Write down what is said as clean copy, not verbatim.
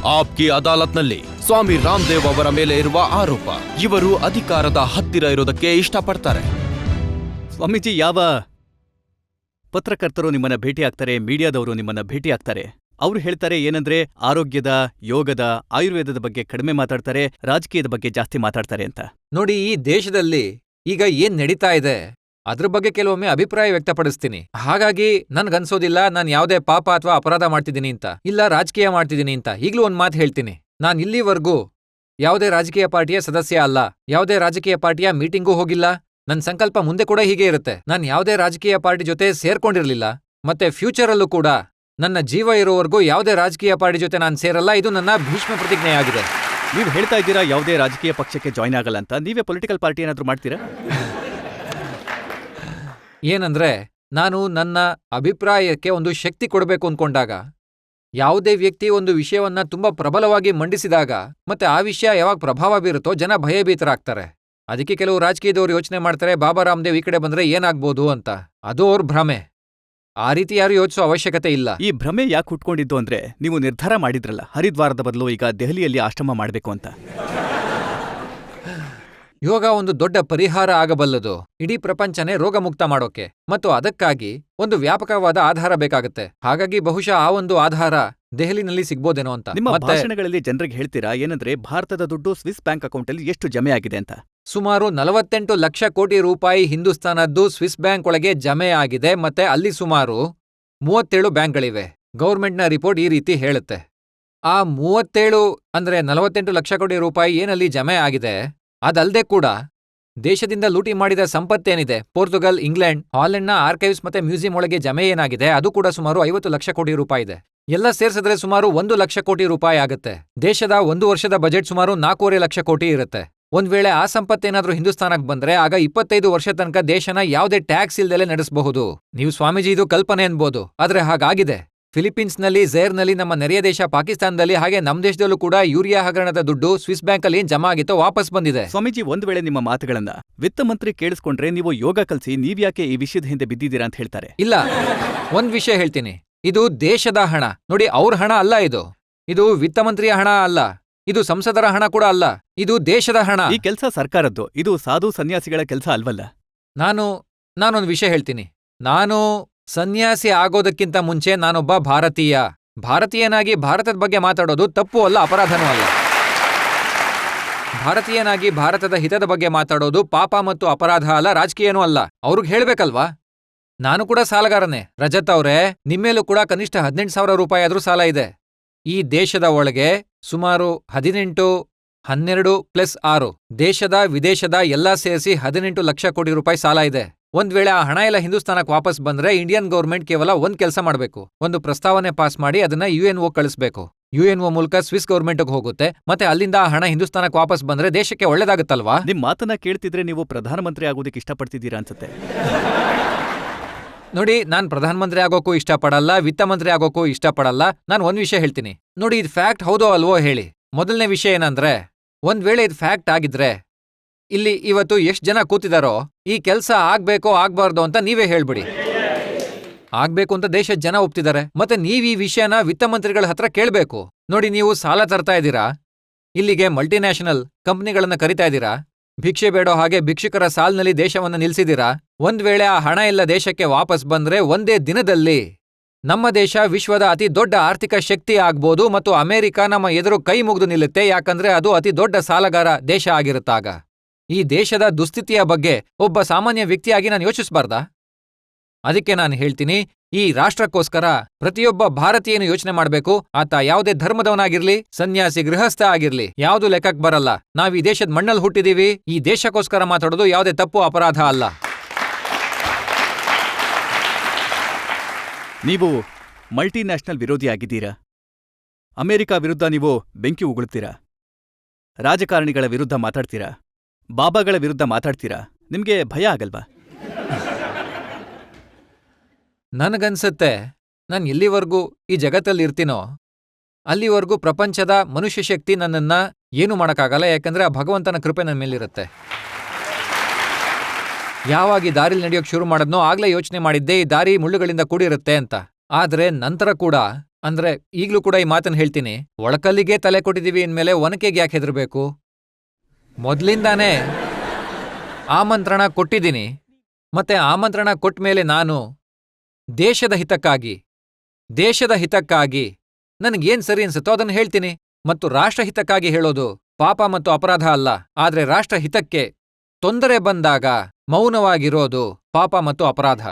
ಆಪ್ಕಿ ಅದಾಲತ್ನಲ್ಲಿ ಸ್ವಾಮಿ ರಾಮದೇವ್ ಅವರ ಮೇಲೆ ಇರುವ ಆರೋಪ. ಇವರು ಅಧಿಕಾರದ ಹತ್ತಿರ ಇರೋದಕ್ಕೆ ಇಷ್ಟಪಡ್ತಾರೆ. ಸ್ವಾಮೀಜಿ, ಯಾವ ಪತ್ರಕರ್ತರು ನಿಮ್ಮನ್ನ ಭೇಟಿ ಆಗ್ತಾರೆ, ಮೀಡಿಯಾದವರು ನಿಮ್ಮನ್ನ ಭೇಟಿ ಆಗ್ತಾರೆ, ಅವ್ರು ಹೇಳ್ತಾರೆ ಏನಂದ್ರೆ ಆರೋಗ್ಯದ, ಯೋಗದ, ಆಯುರ್ವೇದದ ಬಗ್ಗೆ ಕಡಿಮೆ ಮಾತಾಡ್ತಾರೆ, ರಾಜಕೀಯದ ಬಗ್ಗೆ ಜಾಸ್ತಿ ಮಾತಾಡ್ತಾರೆ ಅಂತ. ನೋಡಿ, ಈ ದೇಶದಲ್ಲಿ ಈಗ ಏನ್ ನಡೀತಾ ಇದೆ ಅದ್ರ ಬಗ್ಗೆ ಕೆಲವೊಮ್ಮೆ ಅಭಿಪ್ರಾಯ ವ್ಯಕ್ತಪಡಿಸ್ತೀನಿ. ಹಾಗಾಗಿ ನನ್ಗನ್ಸೋದಿಲ್ಲ ನಾನು ಯಾವುದೇ ಪಾಪ ಅಥವಾ ಅಪರಾಧ ಮಾಡ್ತಿದ್ದೀನಿ ಅಂತ, ಇಲ್ಲ ರಾಜಕೀಯ ಮಾಡ್ತಿದ್ದೀನಿ ಅಂತ. ಈಗ್ಲೂ ಒಂದ್ ಮಾತು ಹೇಳ್ತೀನಿ, ನಾನು ಇಲ್ಲಿವರೆಗೂ ಯಾವುದೇ ರಾಜಕೀಯ ಪಾರ್ಟಿಯ ಸದಸ್ಯ ಅಲ್ಲ, ಯಾವುದೇ ರಾಜಕೀಯ ಪಾರ್ಟಿಯ ಮೀಟಿಂಗೂ ಹೋಗಿಲ್ಲ. ನನ್ನ ಸಂಕಲ್ಪ ಮುಂದೆ ಕೂಡ ಹೀಗೆ ಇರುತ್ತೆ. ನಾನು ಯಾವುದೇ ರಾಜಕೀಯ ಪಾರ್ಟಿ ಜೊತೆ ಸೇರ್ಕೊಂಡಿರ್ಲಿಲ್ಲ, ಮತ್ತೆ ಫ್ಯೂಚರಲ್ಲೂ ಕೂಡ ನನ್ನ ಜೀವ ಇರೋವರೆಗೂ ಯಾವುದೇ ರಾಜಕೀಯ ಪಾರ್ಟಿ ಜೊತೆ ನಾನು ಸೇರಲ್ಲ. ಇದು ನನ್ನ ಭೀಷ್ಮ ಪ್ರತಿಜ್ಞೆಯಾಗಿದೆ. ನೀವು ಹೇಳ್ತಾ ಇದ್ದೀರಾ ಯಾವುದೇ ರಾಜಕೀಯ ಪಕ್ಷಕ್ಕೆ ಜಾಯ್ನ್ ಆಗಲ್ಲ ಅಂತ. ನೀವೇ ಪೊಲಿಟಿಕಲ್ ಪಾರ್ಟಿ ಏನಾದ್ರೂ ಮಾಡ್ತೀರಾ? ಏನಂದ್ರೆ, ನಾನು ನನ್ನ ಅಭಿಪ್ರಾಯಕ್ಕೆ ಒಂದು ಶಕ್ತಿ ಕೊಡಬೇಕು ಅನ್ಕೊಂಡಾಗ, ಯಾವುದೇ ವ್ಯಕ್ತಿ ಒಂದು ವಿಷಯವನ್ನ ತುಂಬಾ ಪ್ರಬಲವಾಗಿ ಮಂಡಿಸಿದಾಗ, ಮತ್ತೆ ಆ ವಿಷಯ ಯಾವಾಗ ಪ್ರಭಾವ ಬೀರುತ್ತೋ ಜನ ಭಯಭೀತರಾಗ್ತಾರೆ. ಅದಕ್ಕೆ ಕೆಲವು ರಾಜಕೀಯದವ್ರು ಯೋಚನೆ ಮಾಡ್ತಾರೆ, ಬಾಬಾ ರಾಮದೇವ್ ಈ ಕಡೆ ಬಂದ್ರೆ ಏನಾಗ್ಬೋದು ಅಂತ. ಅದು ಅವ್ರ ಭ್ರಮೆ. ಆ ರೀತಿ ಯಾರು ಯೋಚಿಸೋ ಅವಶ್ಯಕತೆ ಇಲ್ಲ. ಈ ಭ್ರಮೆ ಯಾಕೆ ಹುಟ್ಕೊಂಡಿದ್ದು ಅಂದ್ರೆ, ನೀವು ನಿರ್ಧಾರ ಮಾಡಿದ್ರಲ್ಲ ಹರಿದ್ವಾರದ ಬದಲು ಈಗ ದೆಹಲಿಯಲ್ಲಿ ಆಶ್ರಮ ಮಾಡಬೇಕು ಅಂತ. ಯೋಗ ಒಂದು ದೊಡ್ಡ ಪರಿಹಾರ ಆಗಬಲ್ಲದು ಇಡೀ ಪ್ರಪಂಚನೇ ರೋಗಮುಕ್ತ ಮಾಡೋಕೆ, ಮತ್ತು ಅದಕ್ಕಾಗಿ ಒಂದು ವ್ಯಾಪಕವಾದ ಆಧಾರ ಬೇಕಾಗುತ್ತೆ. ಹಾಗಾಗಿ ಬಹುಶಃ ಆ ಒಂದು ಆಧಾರ ದೆಹಲಿನಲ್ಲಿ ಸಿಗ್ಬೋದೇನೋ ಅಂತ. ನಿಮ್ಮ ಭಾಷಣಗಳಲ್ಲಿ ಜನರಿಗೆ ಹೇಳ್ತೀರಾ ಏನಂದ್ರೆ, ಭಾರತದ ದುಡ್ಡು ಸ್ವಿಸ್ ಬ್ಯಾಂಕ್ ಅಕೌಂಟಲ್ಲಿ ಎಷ್ಟು ಜಮೆ ಆಗಿದೆ ಅಂತ. ಸುಮಾರು 48 ಲಕ್ಷ ಕೋಟಿ ರೂಪಾಯಿ ಹಿಂದೂಸ್ತಾನದ್ದು ಸ್ವಿಸ್ ಬ್ಯಾಂಕ್ ಒಳಗೆ ಜಮೆ ಆಗಿದೆ, ಮತ್ತೆ ಅಲ್ಲಿ ಸುಮಾರು 37 ಬ್ಯಾಂಕ್ಗಳಿವೆ. ಗೌರ್ಮೆಂಟ್ನ ರಿಪೋರ್ಟ್ ಈ ರೀತಿ ಹೇಳುತ್ತೆ. ಆ 37 ಅಂದ್ರೆ 48 ಲಕ್ಷ ಕೋಟಿ ರೂಪಾಯಿ ಏನಲ್ಲಿ ಜಮೆ ಆಗಿದೆ, ಅದಲ್ದೇ ಕೂಡ ದೇಶದಿಂದ ಲೂಟಿ ಮಾಡಿದ ಸಂಪತ್ತೇನಿದೆ, ಪೋರ್ಚುಗಲ್, ಇಂಗ್ಲೆಂಡ್, ಹಾಲೆಂಡ್ನ ಆರ್ಕೈವ್ಸ್ ಮತ್ತೆ ಮ್ಯೂಸಿಯಂ ಒಳಗೆ ಜಮೆ ಏನಾಗಿದೆ, ಅದು ಕೂಡ ಸುಮಾರು 50 ಲಕ್ಷ ಕೋಟಿ ರೂಪಾಯಿ ಇದೆ. ಎಲ್ಲ ಸೇರ್ಸಿದ್ರೆ ಸುಮಾರು 1 ಲಕ್ಷ ಕೋಟಿ ರೂಪಾಯಿ ಆಗುತ್ತೆ. ದೇಶದ 1 ವರ್ಷದ ಬಜೆಟ್ ಸುಮಾರು 4.5 ಲಕ್ಷ ಕೋಟಿ ಇರುತ್ತೆ. ಒಂದ್ ವೇಳೆ ಆ ಸಂಪತ್ತೇನಾದ್ರೂ ಹಿಂದೂಸ್ತಾನಕ್ಕೆ ಬಂದ್ರೆ, ಆಗ 25 ವರ್ಷ ತನಕ ದೇಶನ ಯಾವುದೇ ಟ್ಯಾಕ್ಸ್ ಇಲ್ದಲೆ ನಡೆಸಬಹುದು. ನೀವು ಸ್ವಾಮೀಜಿ ಇದು ಕಲ್ಪನೆ ಅನ್ಬೋದು, ಆದ್ರೆ ಹಾಗಾಗಿದೆ. ಫಿಲಿಪೀನ್ಸ್ನಲ್ಲಿ, ಝೇರ್ನಲ್ಲಿ, ನಮ್ಮ ನೆರೆಯ ದೇಶ ಪಾಕಿಸ್ತಾನದಲ್ಲಿ, ಹಾಗೆ ನಮ್ಮ ದೇಶದಲ್ಲೂ ಕೂಡ ಯೂರಿಯಾ ಹಗರಣದ ದುಡ್ಡು ಸ್ವಿಸ್ ಬ್ಯಾಂಕಲ್ಲಿ ಏನ್ ಜಮಾ ಆಗಿತ್ತೋ ವಾಪಸ್ ಬಂದಿದೆ. ಸ್ವಾಮೀಜಿ, ಒಂದ್ ವೇಳೆ ನಿಮ್ಮ ಮಾತುಗಳನ್ನ ವಿತ್ತ ಮಂತ್ರಿ ಕೇಳಿಸ್ಕೊಂಡ್ರೆ, ನೀವು ಯೋಗ ಕಲ್ಸಿ ನೀವ್ಯಾಕೆ ಈ ವಿಷಯದ ಹಿಂದೆ ಬಿದ್ದಿದ್ದೀರಾ ಅಂತ ಹೇಳ್ತಾರೆ. ಇಲ್ಲ, ಒಂದ್ ವಿಷಯ ಹೇಳ್ತೀನಿ, ಇದು ದೇಶದ ಹಣ. ನೋಡಿ, ಅವ್ರ ಹಣ ಅಲ್ಲ ಇದು. ಇದು ವಿತ್ತ ಮಂತ್ರಿಯ ಹಣ ಅಲ್ಲ, ಇದು ಸಂಸದರ ಹಣ ಕೂಡ ಅಲ್ಲ, ಇದು ದೇಶದ ಹಣ. ಈ ಕೆಲಸ ಸರ್ಕಾರದ್ದು, ಇದು ಸಾಧು ಸನ್ಯಾಸಿಗಳ ಕೆಲಸ ಅಲ್ವಲ್ಲ. ನಾನೊಂದು ವಿಷಯ ಹೇಳ್ತೀನಿ. ನಾನು ಸನ್ಯಾಸಿ ಆಗೋದಕ್ಕಿಂತ ಮುಂಚೆ ನಾನೊಬ್ಬ ಭಾರತೀಯನಾಗಿ ಭಾರತದ ಬಗ್ಗೆ ಮಾತಾಡೋದು ತಪ್ಪು ಅಲ್ಲ, ಅಪರಾಧನೂ ಅಲ್ಲ. ಭಾರತೀಯನಾಗಿ ಭಾರತದ ಹಿತದ ಬಗ್ಗೆ ಮಾತಾಡೋದು ಪಾಪ ಮತ್ತು ಅಪರಾಧ ಅಲ್ಲ, ರಾಜಕೀಯನೂ ಅಲ್ಲ. ಅವ್ರಿಗೆ ಹೇಳ್ಬೇಕಲ್ವಾ. ನಾನು ಕೂಡ ಸಾಲಗಾರನೇ. ರಜತ್ ಅವ್ರೆ, ನಿಮ್ಮೇಲೂ ಕೂಡ ಕನಿಷ್ಠ 18,000 ರೂಪಾಯಿ ಆದ್ರೂ ಸಾಲ ಇದೆ. ಈ ದೇಶದ ಒಳಗೆ ಸುಮಾರು 18, 12 + 6 ದೇಶದ ವಿದೇಶದ ಎಲ್ಲಾ ಸೇರಿಸಿ 18 ಲಕ್ಷ ಕೋಟಿ ರೂಪಾಯಿ ಸಾಲ ಇದೆ. ಒಂದ್ ವೇಳೆ ಆ ಹಣ ಎಲ್ಲ ಹಿಂದೂಸ್ತಾನಕ್ಕೆ ವಾಪಸ್ ಬಂದ್ರೆ, ಇಂಡಿಯನ್ ಗೌರ್ಮೆಂಟ್ ಕೇವಲ ಒಂದ್ ಕೆಲಸ ಮಾಡಬೇಕು, ಒಂದು ಪ್ರಸ್ತಾವನೆ ಪಾಸ್ ಮಾಡಿ ಅದನ್ನ UNO ಕಳಿಸ್ಬೇಕು. UNO ಮೂಲಕ ಸ್ವಿಸ್ ಗೌರ್ಮೆಂಟ್ಗೆ ಹೋಗುತ್ತೆ, ಮತ್ತೆ ಅಲ್ಲಿಂದ ಆ ಹಣ ಹಿಂದೂಸ್ತಾನಕ್ಕೆ ವಾಪಸ್ ಬಂದ್ರೆ ದೇಶಕ್ಕೆ ಒಳ್ಳೇದಾಗುತ್ತಲ್ವಾ. ನಿಮ್ ಮಾತನ್ನ ಕೇಳ್ತಿದ್ರೆ ನೀವು ಪ್ರಧಾನಮಂತ್ರಿ ಆಗೋದಕ್ಕೆ ಇಷ್ಟಪಡ್ತಿದ್ದೀರಾ ಅನ್ಸುತ್ತೆ. ನೋಡಿ, ನಾನ್ ಪ್ರಧಾನಮಂತ್ರಿ ಆಗೋಕ್ಕೂ ಇಷ್ಟಪಡಲ್ಲ, ವಿತ್ತ ಮಂತ್ರಿ ಆಗೋಕ್ಕೂ ಇಷ್ಟಪಡಲ್ಲ. ನಾನು ಒಂದ್ ವಿಷಯ ಹೇಳ್ತೀನಿ. ನೋಡಿ, ಇದು ಫ್ಯಾಕ್ಟ್ ಹೌದೋ ಅಲ್ವೋ ಹೇಳಿ. ಮೊದಲನೇ ವಿಷಯ ಏನಂದ್ರೆ, ಒಂದ್ ವೇಳೆ ಇದು ಫ್ಯಾಕ್ಟ್ ಆಗಿದ್ರೆ, ಇಲ್ಲಿ ಇವತ್ತು ಎಷ್ಟ್ ಜನ ಕೂತಿದಾರೋ ಈ ಕೆಲ್ಸ ಆಗ್ಬೇಕೋ ಆಗ್ಬಾರ್ದು ಅಂತ ನೀವೇ ಹೇಳ್ಬಿಡಿ. ಆಗ್ಬೇಕು ಅಂತ ದೇಶದ ಜನ ಒಪ್ತಿದ್ದಾರೆ, ಮತ್ತೆ ನೀವ್ ಈ ವಿಷಯನ ವಿತ್ತ ಮಂತ್ರಿಗಳ ಹತ್ರ ಕೇಳ್ಬೇಕು. ನೋಡಿ, ನೀವು ಸಾಲ ತರ್ತಾ ಇದ್ದೀರಾ, ಇಲ್ಲಿಗೆ ಮಲ್ಟಿನ್ಯಾಷನಲ್ ಕಂಪ್ನಿಗಳನ್ನ ಕರಿತಾ ಇದ್ದೀರಾ, ಭಿಕ್ಷೆ ಬೇಡೋ ಹಾಗೆ ಭಿಕ್ಷುಕರ ಸಾಲ್ನಲ್ಲಿ ದೇಶವನ್ನ ನಿಲ್ಸಿದ್ದೀರಾ. ಒಂದ್ ವೇಳೆ ಆ ಹಣ ಎಲ್ಲ ದೇಶಕ್ಕೆ ವಾಪಸ್ ಬಂದ್ರೆ, ಒಂದೇ ದಿನದಲ್ಲಿ ನಮ್ಮ ದೇಶ ವಿಶ್ವದ ಅತಿ ದೊಡ್ಡ ಆರ್ಥಿಕ ಶಕ್ತಿ ಆಗ್ಬೋದು, ಮತ್ತು ಅಮೆರಿಕ ನಮ್ಮ ಎದುರು ಕೈ ಮುಗಿದು ನಿಲ್ಲುತ್ತೆ, ಯಾಕಂದ್ರೆ ಅದು ಅತಿ ದೊಡ್ಡ ಸಾಲಗಾರ ದೇಶ ಆಗಿರುತ್ತಾಗ. ಈ ದೇಶದ ದುಸ್ಥಿತಿಯ ಬಗ್ಗೆ ಒಬ್ಬ ಸಾಮಾನ್ಯ ವ್ಯಕ್ತಿಯಾಗಿ ನಾನು ಯೋಚಿಸಬಾರ್ದಾ? ಅದಕ್ಕೆ ನಾನು ಹೇಳ್ತೀನಿ, ಈ ರಾಷ್ಟ್ರಕ್ಕೋಸ್ಕರ ಪ್ರತಿಯೊಬ್ಬ ಭಾರತೀಯನು ಯೋಚನೆ ಮಾಡ್ಬೇಕು. ಆತ ಯಾವುದೇ ಧರ್ಮದವನಾಗಿರ್ಲಿ, ಸನ್ಯಾಸಿ, ಗೃಹಸ್ಥ ಆಗಿರ್ಲಿ, ಯಾವುದು ಲೆಕ್ಕಕ್ಕೆ ಬರಲ್ಲ. ನಾವ್ ಈ ದೇಶದ ಮಣ್ಣಲ್ಲಿ ಹುಟ್ಟಿದೀವಿ, ಈ ದೇಶಕ್ಕೋಸ್ಕರ ಮಾತಾಡೋದು ಯಾವುದೇ ತಪ್ಪು ಅಪರಾಧ ಅಲ್ಲ. ನೀವು ಮಲ್ಟಿನ್ಯಾಷನಲ್ ವಿರೋಧಿಯಾಗಿದ್ದೀರಾ. ಅಮೆರಿಕ ವಿರುದ್ಧ ನೀವು ಬೆಂಕಿ ಉಗುಳ್ತೀರಾ, ರಾಜಕಾರಣಿಗಳ ವಿರುದ್ಧ ಮಾತಾಡ್ತೀರಾ, ಬಾಬಾಗಳ ವಿರುದ್ಧ ಮಾತಾಡ್ತೀರಾ. ನಿಮ್ಗೆ ಭಯ ಆಗಲ್ವಾ? ನನಗನ್ಸತ್ತೆ, ನಾನು ಎಲ್ಲಿವರೆಗೂ ಈ ಜಗತ್ತಲ್ಲಿ ಇರ್ತೀನೋ ಅಲ್ಲಿವರೆಗೂ ಪ್ರಪಂಚದ ಮನುಷ್ಯ ಶಕ್ತಿ ನನ್ನನ್ನ ಏನೂ ಮಾಡೋಕ್ಕಾಗಲ್ಲ, ಯಾಕಂದ್ರೆ ಆ ಭಗವಂತನ ಕೃಪೆ ನನ್ನ ಮೇಲಿರುತ್ತೆ. ಯಾವಾಗ ಈ ದಾರಿಲಿ ನಡೆಯೋಕೆ ಶುರು ಮಾಡಿದ್ನೋ ಆಗ್ಲೇ ಯೋಚನೆ ಮಾಡಿದ್ದೆ ಈ ದಾರಿ ಮುಳ್ಳುಗಳಿಂದ ಕೂಡಿರುತ್ತೆ ಅಂತ. ಆದ್ರೆ ನಂತರ ಕೂಡ ಅಂದ್ರೆ ಈಗ್ಲೂ ಕೂಡ ಈ ಮಾತನ್ನ ಹೇಳ್ತೀನಿ, ಒಳಕಲ್ಲಿಗೆ ತಲೆ ಕೊಟ್ಟಿದೀವಿ ಅಂದ್ಮೇಲೆ ಒನಕೆಗೆ ಯಾಕೆ ಹೆದರ್ಬೇಕು? ಮೊದ್ಲಿಂದಾನೇ ಆಮಂತ್ರಣ ಕೊಟ್ಟಿದ್ದೀನಿ. ಮತ್ತೆ ಆಮಂತ್ರಣ ಕೊಟ್ಮೇಲೆ ನಾನು ದೇಶದ ಹಿತಕ್ಕಾಗಿ ನನಗೇನ್ ಸರಿ ಅನ್ಸುತ್ತೋ ಅದನ್ನ ಹೇಳ್ತೀನಿ. ಮತ್ತು ರಾಷ್ಟ್ರಹಿತಕ್ಕಾಗಿ ಹೇಳೋದು ಪಾಪ ಮತ್ತು ಅಪರಾಧ ಅಲ್ಲ. ಆದ್ರೆ ರಾಷ್ಟ್ರಹಿತಕ್ಕೆ ತೊಂದರೆ ಬಂದಾಗ ಮೌನವಾಗಿರೋದು ಪಾಪ ಮತ್ತು ಅಪರಾಧ.